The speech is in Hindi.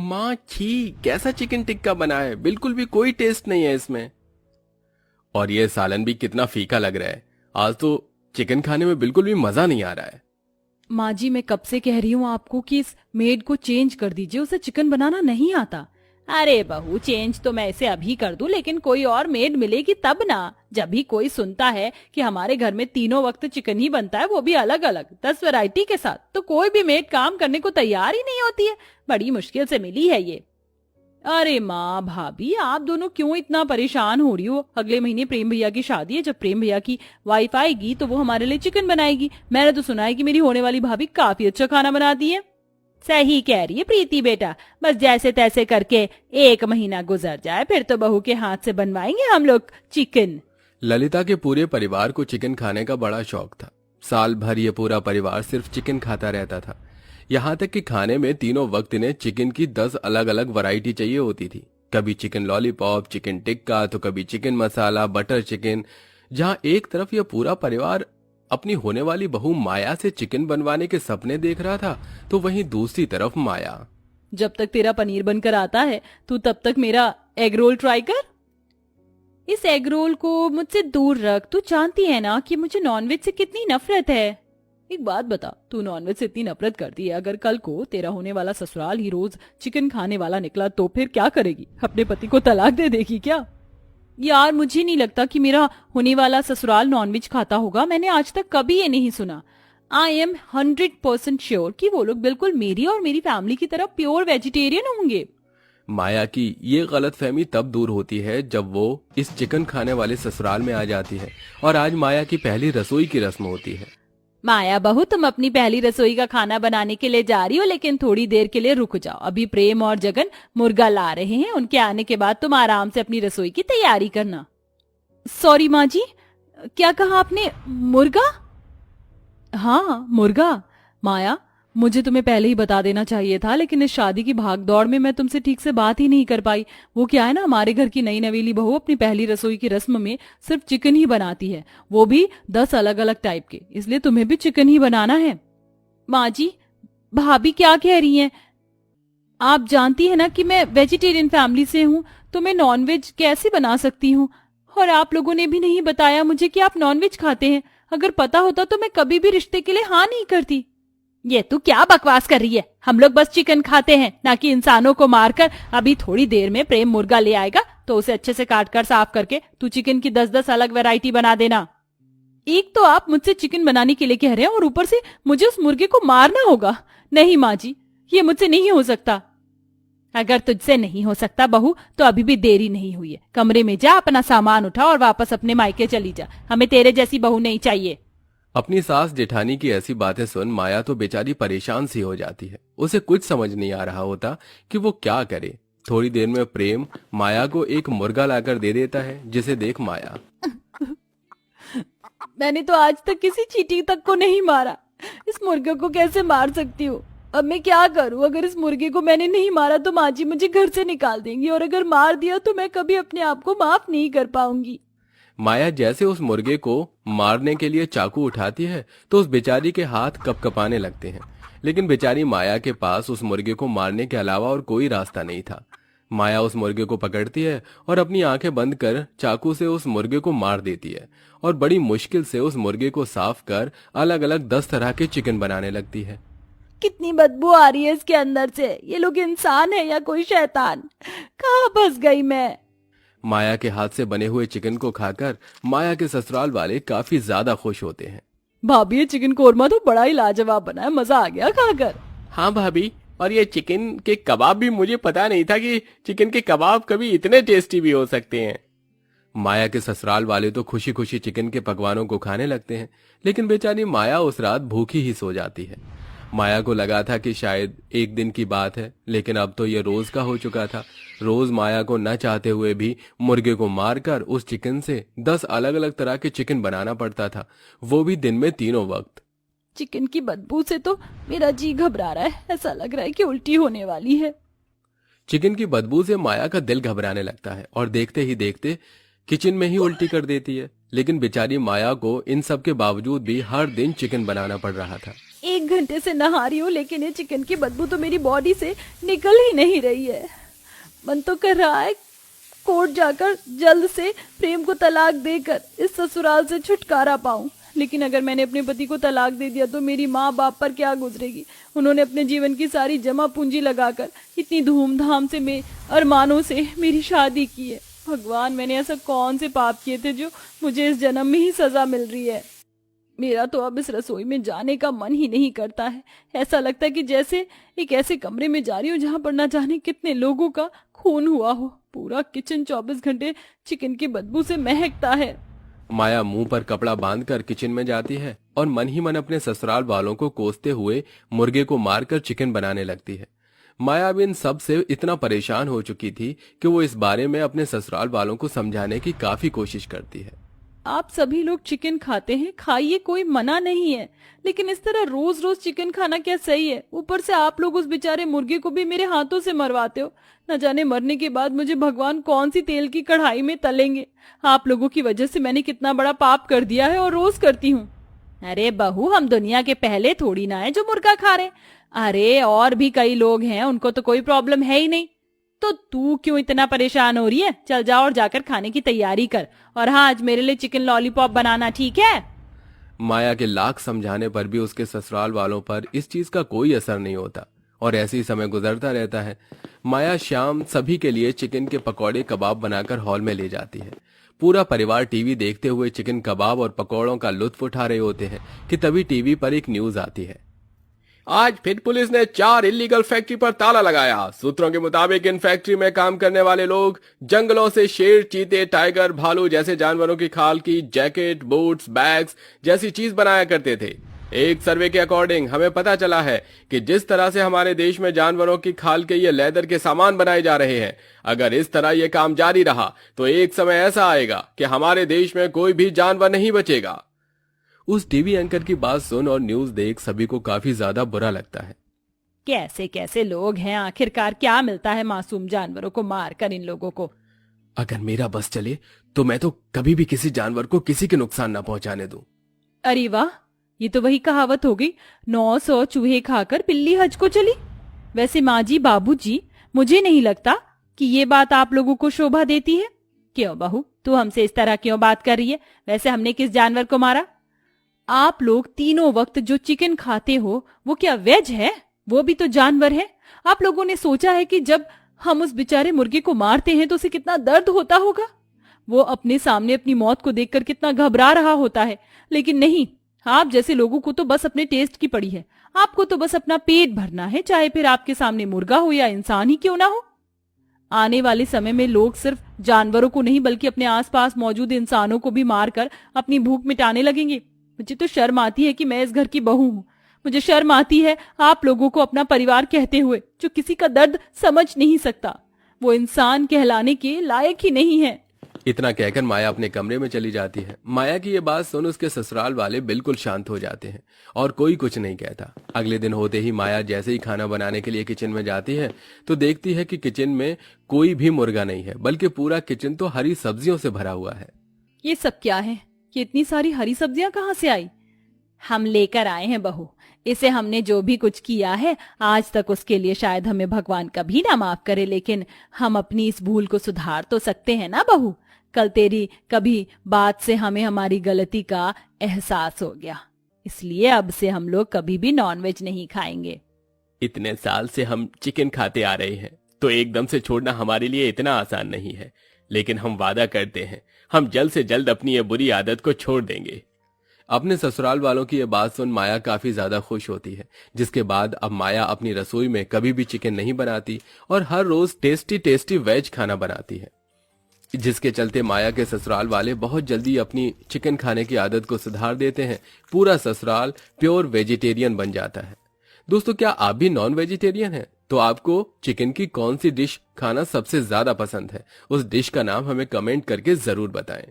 माँ छी, कैसा चिकन टिक्का बना है, बिल्कुल भी कोई टेस्ट नहीं है इसमें। और ये सालन भी कितना फीका लग रहा है। आज तो चिकन खाने में बिल्कुल भी मजा नहीं आ रहा है। माँ जी, मैं कब से कह रही हूँ आपको कि इस मेड को चेंज कर दीजिए, उसे चिकन बनाना नहीं आता। अरे बहू, चेंज तो मैं इसे अभी कर दूं, लेकिन कोई और मेड मिलेगी तब ना। जब भी कोई सुनता है कि हमारे घर में तीनों वक्त चिकन ही बनता है, वो भी अलग अलग 10 वैरायटी के साथ, तो कोई भी मेड काम करने को तैयार ही नहीं होती है। बड़ी मुश्किल से मिली है ये। अरे माँ भाभी, आप दोनों क्यों इतना परेशान हो रही हो? अगले महीने प्रेम भैया की शादी है। जब प्रेम भैया की वाइफ आएगी तो वो हमारे लिए चिकन बनाएगी। मैंने तो सुना है कि मेरी होने वाली भाभी काफी अच्छा खाना बनाती है। सही कह रही है प्रीति बेटा, बस जैसे तैसे करके 1 महीना गुजर जाए, फिर तो बहू के हाथ से बनवाएंगे हम लोग चिकन। ललिता के पूरे परिवार को चिकन खाने का बड़ा शौक था। साल भर ये पूरा परिवार सिर्फ चिकन खाता रहता था। यहाँ तक कि खाने में तीनों वक्त इन्हें चिकन की 10 अलग अलग वैरायटी चाहिए होती थी। कभी चिकन लॉलीपॉप, चिकन टिक्का, तो कभी चिकन मसाला, बटर चिकन। जहाँ एक तरफ यह पूरा परिवार अपनी होने वाली बहू माया से चिकन बनवाने के सपने देख रहा था, तो वहीं दूसरी तरफ माया। जब तक तेरा पनीर बनकर आता है, तू तब तक मेरा एग रोल ट्राई कर। इस एग रोल को मुझसे दूर रख। तू जानती है ना कि मुझे नॉनवेज से कितनी नफरत है। एक बात बता, तू नॉनवेज से इतनी नफरत करती है, अगर कल को तेरा होने वाला ससुराल ही रोज चिकन खाने वाला निकला तो फिर क्या करेगी? अपने पति को तलाक दे देगी क्या? यार, मुझे नहीं लगता कि मेरा होने वाला ससुराल नॉनवेज खाता होगा। मैंने आज तक कभी ये नहीं सुना। आई एम 100% श्योर कि वो लोग बिल्कुल मेरी और मेरी फैमिली की तरह प्योर वेजिटेरियन होंगे। माया की ये गलतफहमी तब दूर होती है जब वो इस चिकन खाने वाले ससुराल में आ जाती है। और आज माया की पहली रसोई की रस्म होती है। माया बहू, तुम अपनी पहली रसोई का खाना बनाने के लिए जा रही हो, लेकिन थोड़ी देर के लिए रुक जाओ। अभी प्रेम और जगन मुर्गा ला रहे हैं, उनके आने के बाद तुम आराम से अपनी रसोई की तैयारी करना। सॉरी माँ जी, क्या कहा आपने? मुर्गा? हाँ, मुर्गा। माया, मुझे तुम्हें पहले ही बता देना चाहिए था, लेकिन इस शादी की भाग दौड़ में मैं तुमसे ठीक से बात ही नहीं कर पाई। वो क्या है ना, हमारे घर की नई नवेली बहू अपनी पहली रसोई की रस्म में सिर्फ चिकन ही बनाती है, वो भी 10 अलग अलग टाइप के, इसलिए तुम्हें भी चिकन ही बनाना है। माँ जी, भाभी क्या कह रही हैं? आप जानती है ना कि मैं वेजिटेरियन फैमिली से हूँ, तो मैं नॉनवेज कैसे बना सकती हूँ? और आप लोगों ने भी नहीं बताया मुझे कि आप नॉनवेज खाते हैं। अगर पता होता तो मैं कभी भी रिश्ते के लिए हाँ नहीं करती। ये तू क्या बकवास कर रही है? हम लोग बस चिकन खाते हैं, ना कि इंसानों को मारकर। अभी थोड़ी देर में प्रेम मुर्गा ले आएगा, तो उसे अच्छे से काट कर साफ करके तू चिकन की 10-10 अलग वैरायटी बना देना। एक तो आप मुझसे चिकन बनाने के लिए कह रहे हैं और ऊपर से मुझे उस मुर्गे को मारना होगा। नहीं माँ जी, ये मुझसे नहीं हो सकता। अगर तुझसे नहीं हो सकता बहू, तो अभी भी देरी नहीं हुई है। कमरे में जा, अपना सामान उठा और वापस अपने मायके चली जा। हमें तेरे जैसी बहू नहीं चाहिए। अपनी सास जेठानी की ऐसी बातें सुन माया तो बेचारी परेशान सी हो जाती है। उसे कुछ समझ नहीं आ रहा होता कि वो क्या करे। थोड़ी देर में प्रेम माया को एक मुर्गा लाकर दे देता है, जिसे देख माया। मैंने तो आज तक किसी चींटी तक को नहीं मारा, इस मुर्गे को कैसे मार सकती हूँ? अब मैं क्या करूँ? अगर इस मुर्गे को मैंने नहीं मारा तो माँ जी मुझे घर से निकाल देंगी, और अगर मार दिया तो मैं कभी अपने आप को माफ नहीं कर पाऊंगी। माया जैसे उस मुर्गे को मारने के लिए चाकू उठाती है, तो उस बेचारी के हाथ कपकपाने लगते हैं। लेकिन बेचारी माया के पास उस मुर्गे को मारने के अलावा और कोई रास्ता नहीं था। माया उस मुर्गे को पकड़ती है और अपनी आंखें बंद कर चाकू से उस मुर्गे को मार देती है, और बड़ी मुश्किल से उस मुर्गे को साफ कर अलग अलग 10 तरह के चिकन बनाने लगती है। कितनी बदबू आ रही है इसके अंदर से। ये लोग इंसान है या कोई शैतान? कहाँ फंस गई मैं? माया के हाथ से बने हुए चिकन को खाकर माया के ससुराल वाले काफी ज्यादा खुश होते हैं। भाभी, ये चिकन कोरमा तो बड़ा ही लाजवाब बना है, मजा आ गया खाकर। हाँ भाभी, और ये चिकन के कबाब भी, मुझे पता नहीं था कि चिकन के कबाब कभी इतने टेस्टी भी हो सकते हैं। माया के ससुराल वाले तो खुशी खुशी चिकन के पकवानों को खाने लगते हैं, लेकिन बेचारी माया उस रात भूखी ही सो जाती है। माया को लगा था कि शायद एक दिन की बात है, लेकिन अब तो ये रोज का हो चुका था। रोज माया को न चाहते हुए भी मुर्गे को मारकर उस चिकन से 10 अलग अलग तरह के चिकन बनाना पड़ता था, वो भी दिन में तीनों वक्त। चिकन की बदबू से तो मेरा जी घबरा रहा है, ऐसा लग रहा है कि उल्टी होने वाली है। चिकन की बदबू से माया का दिल घबराने लगता है और देखते ही देखते किचन में ही उल्टी कर देती है। लेकिन बेचारी माया को इन सब के बावजूद भी हर दिन चिकन बनाना पड़ रहा था। 1 घंटे से नहा रही हूँ, लेकिन ये चिकन की बदबू तो मेरी बॉडी से निकल ही नहीं रही है। मन तो कर रहा है कोर्ट जाकर जल्द से प्रेम को तलाक देकर इस ससुराल से छुटकारा पाऊं। लेकिन अगर मैंने अपने पति को तलाक दे दिया तो मेरी माँ बाप पर क्या गुजरेगी। उन्होंने अपने जीवन की सारी जमा पूंजी लगाकर इतनी धूमधाम से अरमानों से मेरी शादी की है। भगवान, मैंने ऐसा कौन से पाप किए थे जो मुझे इस जन्म में ही सजा मिल रही है। मेरा तो अब इस रसोई में जाने का मन ही नहीं करता है। ऐसा लगता है कि जैसे एक ऐसे कमरे में जा रही हूँ जहां पर न जाने कितने लोगों का खून हुआ हो। पूरा किचन 24 घंटे चिकन की बदबू से महकता है। माया मुंह पर कपड़ा बांधकर किचन में जाती है और मन ही मन अपने ससुराल वालों को कोसते हुए मुर्गे को मारकर चिकन बनाने लगती है। माया अब इन सब से इतना परेशान हो चुकी थी कि वो इस बारे में अपने ससुराल वालों को समझाने की काफी कोशिश करती है। आप सभी लोग चिकन खाते हैं, खाइए, कोई मना नहीं है, लेकिन इस तरह रोज रोज चिकन खाना क्या सही है। ऊपर से आप लोग उस बेचारे मुर्गे को भी मेरे हाथों से मरवाते हो। न जाने मरने के बाद मुझे भगवान कौन सी तेल की कढ़ाई में तलेंगे। आप लोगों की वजह से मैंने कितना बड़ा पाप कर दिया है और रोज करती हूँ। अरे बहू, हम दुनिया के पहले थोड़ी ना है जो मुर्गा खा रहे। अरे और भी कई लोग हैं, उनको तो कोई प्रॉब्लम है ही नहीं। तो तू क्यों इतना परेशान हो रही है? चल जा और जाकर खाने की तैयारी कर। और हाँ, आज मेरे लिए चिकन लॉलीपॉप बनाना, ठीक है? माया के लाख समझाने पर भी उसके ससुराल वालों पर इस चीज का कोई असर नहीं होता और ऐसे ही समय गुजरता रहता है। माया शाम सभी के लिए चिकन के पकौड़े कबाब बनाकर हॉल में ले जाती है। पूरा परिवार टीवी देखते हुए चिकन कबाब और पकौड़ों का लुत्फ उठा रहे होते हैं कि तभी टीवी पर एक न्यूज आती है। आज फिर पुलिस ने 4 इलीगल फैक्ट्री पर ताला लगाया। सूत्रों के मुताबिक इन फैक्ट्री में काम करने वाले लोग जंगलों से शेर, चीते, टाइगर, भालू जैसे जानवरों की खाल की जैकेट, बूट्स, बैग्स जैसी चीज बनाया करते थे। एक सर्वे के अकॉर्डिंग हमें पता चला है कि जिस तरह से हमारे देश में जानवरों की खाल के ये लेदर के सामान बनाए जा रहे हैं, अगर इस तरह ये काम जारी रहा तो एक समय ऐसा आएगा कि हमारे देश में कोई भी जानवर नहीं बचेगा। उस टीवी एंकर की बात सुन और न्यूज देख सभी को काफी ज्यादा बुरा लगता है। कैसे कैसे लोग हैं, आखिरकार क्या मिलता है मासूम जानवरों को मारकर इन लोगों को। अगर मेरा बस चले तो मैं तो कभी भी किसी जानवर को किसी के नुकसान न पहुंचाने दूं। अरे वाह, ये तो वही कहावत हो गई, 900 चूहे खाकर बिल्ली हज को चली। वैसे माँ जी, बाबू जी, मुझे नहीं लगता कि ये बात आप लोगों को शोभा देती है। क्यों बहू, तू हमसे इस तरह क्यों बात कर रही है? वैसे हमने किस जानवर को मारा? आप लोग तीनों वक्त जो चिकन खाते हो वो क्या वेज है? वो भी तो जानवर है। आप लोगों ने सोचा है कि जब हम उस बेचारे मुर्गे को मारते हैं तो उसे कितना दर्द होता होगा? वो अपने सामने अपनी मौत को देखकर कितना घबरा रहा होता है। लेकिन नहीं, आप जैसे लोगों को तो बस अपने टेस्ट की पड़ी है। आपको तो बस अपना पेट भरना है, चाहे फिर आपके सामने मुर्गा हो या इंसान ही क्यों ना हो। आने वाले समय में लोग सिर्फ जानवरों को नहीं बल्कि अपने आसपास मौजूद इंसानों को भी मारकर अपनी भूख मिटाने लगेंगे। मुझे तो शर्म आती है कि मैं इस घर की बहू हूँ। मुझे शर्म आती है आप लोगों को अपना परिवार कहते हुए, जो किसी का दर्द समझ नहीं सकता। वो इंसान कहलाने के लायक ही नहीं है। इतना कहकर माया अपने कमरे में चली जाती है। माया की ये बात सुन उसके ससुराल वाले बिल्कुल शांत हो जाते हैं और कोई कुछ नहीं कहता। अगले दिन होते ही माया जैसे ही खाना बनाने के लिए किचन में जाती है तो देखती है कि किचन में कोई भी मुर्गा नहीं है, बल्कि पूरा किचन तो हरी सब्जियों से भरा हुआ है। ये सब क्या है? कि इतनी सारी हरी सब्जियां कहाँ से आई? हम लेकर आए हैं बहू। इसे हमने जो भी कुछ किया है आज तक, उसके लिए शायद हमें भगवान कभी ना माफ करे, लेकिन हम अपनी इस भूल को सुधार तो सकते हैं ना बहू। कल तेरी कभी बात से हमें हमारी गलती का एहसास हो गया, इसलिए अब से हम लोग कभी भी नॉनवेज नहीं खाएंगे। इतने साल से हम चिकन खाते आ रहे हैं तो एकदम से छोड़ना हमारे लिए इतना आसान नहीं है, लेकिन हम वादा करते हैं हम जल्द से जल्द अपनी ये बुरी आदत को छोड़ देंगे। अपने ससुराल वालों की ये बात सुन माया काफी ज्यादा खुश होती है, जिसके बाद अब माया अपनी रसोई में कभी भी चिकन नहीं बनाती और हर रोज टेस्टी टेस्टी वेज खाना बनाती है, जिसके चलते माया के ससुराल वाले बहुत जल्दी अपनी चिकन खाने की आदत को सुधार देते हैं। पूरा ससुराल प्योर वेजिटेरियन बन जाता है। दोस्तों, क्या आप भी नॉन वेजिटेरियन हैं? तो आपको चिकन की कौन सी डिश खाना सबसे ज्यादा पसंद है? उस डिश का नाम हमें कमेंट करके जरूर बताएं।